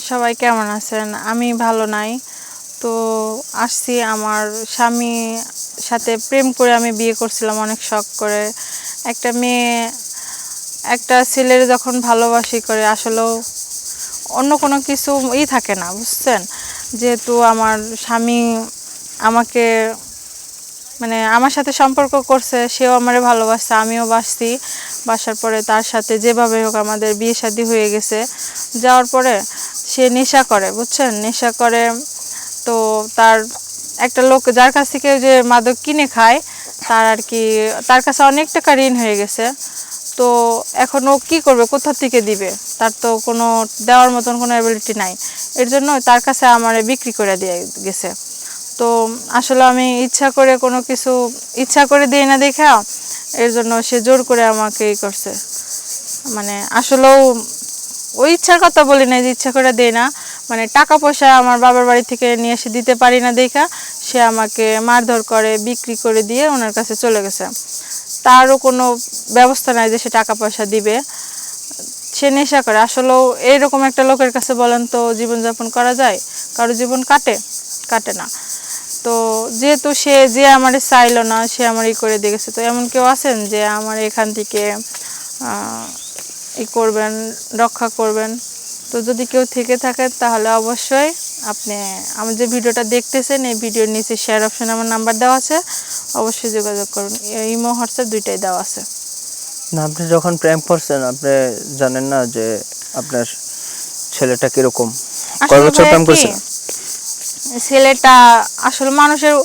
সবাই কেমন আছেন? আমি ভালো নাই। তো আসছি আমার স্বামী সাথে প্রেম করে আমি বিয়ে করছিলাম অনেক শখ করে। একটা মেয়ে একটা ছেলের যখন ভালোবাসি করে আসলেও অন্য কোনো কিছু থাকে না, বুঝছেন? যেহেতু আমার স্বামী আমাকে মানে আমার সাথে সম্পর্ক করছে, সেও আমারে ভালোবাসছে, আমিও বাসছি। বাসার পরে তার সাথে যেভাবে হোক আমাদের বিয়ে শাদী হয়ে গেছে। যাওয়ার পরে সে নেশা করে, বুঝছেন? নেশা করে। তো তার একটা লোক যার কাছ থেকে যে মাদক কিনে খায়, তার আর কি তার কাছে অনেক টাকা ঋণ হয়ে গেছে। তো এখন ও কী করবে, কোথা থেকে দিবে? তার তো কোনো দেওয়ার মতন কোনো অ্যাবিলিটি নাই। এর জন্য তার কাছে আমারে বিক্রি করে দিয়ে গেছে। তো আসলে আমি ইচ্ছা করে দিই না দেখা, এর জন্য সে জোর করে আমাকে করছে। মানে আসলেও ওই ইচ্ছার কথা বলি না যে ইচ্ছা করে দেয় না, মানে টাকা পয়সা আমার বাবার বাড়ি থেকে নিয়ে এসে দিতে পারি না দেখা সে আমাকে মারধর করে, বিক্রি করে দিয়ে ওনার কাছে চলে গেছে। তারও কোনো ব্যবস্থা নাই যে সে টাকা পয়সা দিবে। সে নেশা করে। আসলেও এইরকম একটা লোকের কাছে বলেন তো জীবনযাপন করা যায়? কারো জীবন কাটে না। তো যেহেতু যে আমারে চাইলো না, সে আমার করে দিয়ে গেছে। তো এমন কেউ আছেন যে আমার এখান থেকে করবেন, রক্ষা করবেন? তো যদি কেউ থেকে থাকে তাহলে অবশ্যই আপনি আমার যে ভিডিওটা দেখতেছেন এই ভিডিওর নিচে শেয়ার অপশনে আমার নাম্বার দেওয়া আছে, অবশ্যই যোগাযোগ করুন। ইমো হোয়াটসঅ্যাপ দুইটাই দেওয়া আছে। না, আপনি যখন প্রেম করছেন আপনি জানেন না যে আপনার ছেলেটা কিরকম? কয় বছর প্রেম করছেন? ছেলেটা আসলে মানুষের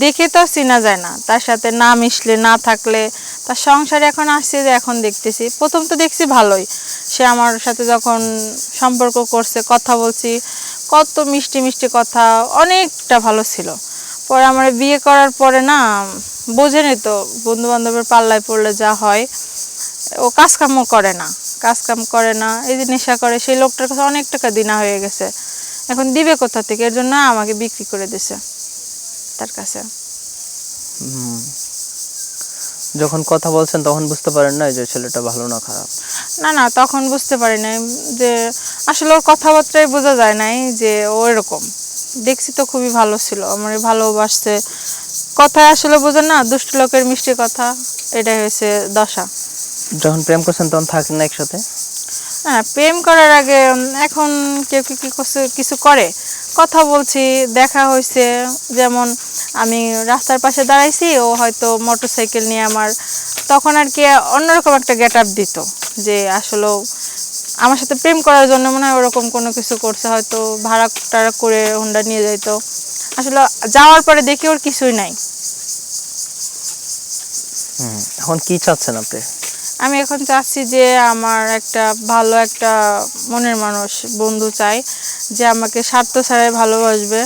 দেখে তো চেনা যায় না, তার সাথে না মিশলে না থাকলে। তার সংসারে এখন আসছে যে এখন দেখতেছি, প্রথম তো দেখছি ভালোই। সে আমার সাথে যখন সম্পর্ক করছে, কথা বলছি, কত মিষ্টি মিষ্টি কথা, অনেকটা ভালো ছিল। পরে আমার বিয়ে করার পরে না, বোঝেনি তো বন্ধু বান্ধবের পাল্লায় পড়লে যা হয়। ও কাজকাম করে না, এই যে নেশা করে। সেই লোকটার কাছে অনেক টাকা দিনা হয়ে গেছে, এখন দিবে কোথা থেকে? এর জন্য আমাকে বিক্রি করে দিছে তার কাছে। যখন কথা বলছেন তখন বুঝতে পারেন না যে ছেলেটা ভালো না খারাপ? না, তখন বুঝতে পারি নাই যে আসলে ওর কথাবার্তায় বোঝা যায় নাই যে ও এরকম। দেখছি তো খুবই ভালো ছিল, আমার ভালোবাসছে। কথায় আসলে বোঝেন না, দুষ্ট লোকের মিষ্টি কথা, এটাই হয়েছে দশা। যখন প্রেম করছেন তখন থাকেন না একসাথে? হ্যাঁ, প্রেম করার আগে এখন কেউ কি কিছু করে, কথা বলছি, দেখা হয়েছে। যেমন আমি রাস্তার পাশে দাঁড়াইছি, ও হয়তো মোটরসাইকেল নিয়ে তখন আর কি অন্যরকম একটা গেট আপ দিত, যে আসলেও আমার সাথে প্রেম করার জন্য মনে হয় ওরকম কোনো কিছু করছে, হয়তো ভাড়া টাড়া করে হোন্ডা নিয়ে যাইতো। আসলে যাওয়ার পরে দেখি ওর কিছুই নাই। এখন কি চাচ্ছেন আপনি? আমি এখন চাচ্ছি যে আমার ভালো একটা মনের মানুষ বন্ধু চাই, যে আমাকে স্বার্থ ছাড়াই ভালোবাসবে,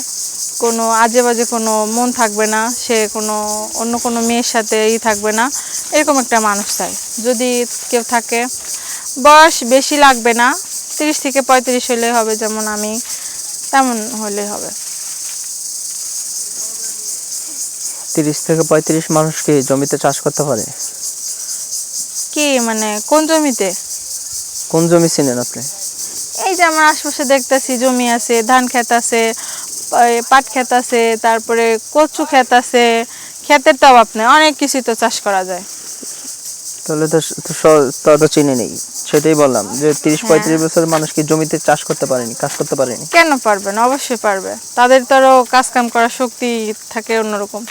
কোনো আজে বাজে কোনো মন থাকবে না, সে অন্য কোনো মেয়ের সাথে থাকবে না, এরকম একটা মানুষ চাই। যদি কেউ থাকে, বয়স বেশি লাগবে না, 30 থেকে 35 হলে হবে, যেমন আমি, তেমন হলে হবে। 30 থেকে 35 মানুষ কি জমিতে চাষ করতে পারে? কি মানে কোন জমিতে? কোন জমি চিনেন আপনি? এই যে আমার আশেপাশে দেখতেছি জমি আছে, ধান ক্ষেত আছে, পাট ক্ষেত আছে, তারপরে কচু ক্ষেত আছে। ক্ষেতের তো অভাব নেই, অনেক কিছু তো চাষ করা যায়। তাহলে তো চিনে নেই, সেটাই বললাম যে 30-35 বছরের মানুষ কি জমিতে চাষ করতে পারেনি, কাজ করতে পারেনি? কেন পারবে না? অবশ্যই পারবে। তাদের তো আরো কাজ কাম করার শক্তি থাকে অন্যরকম।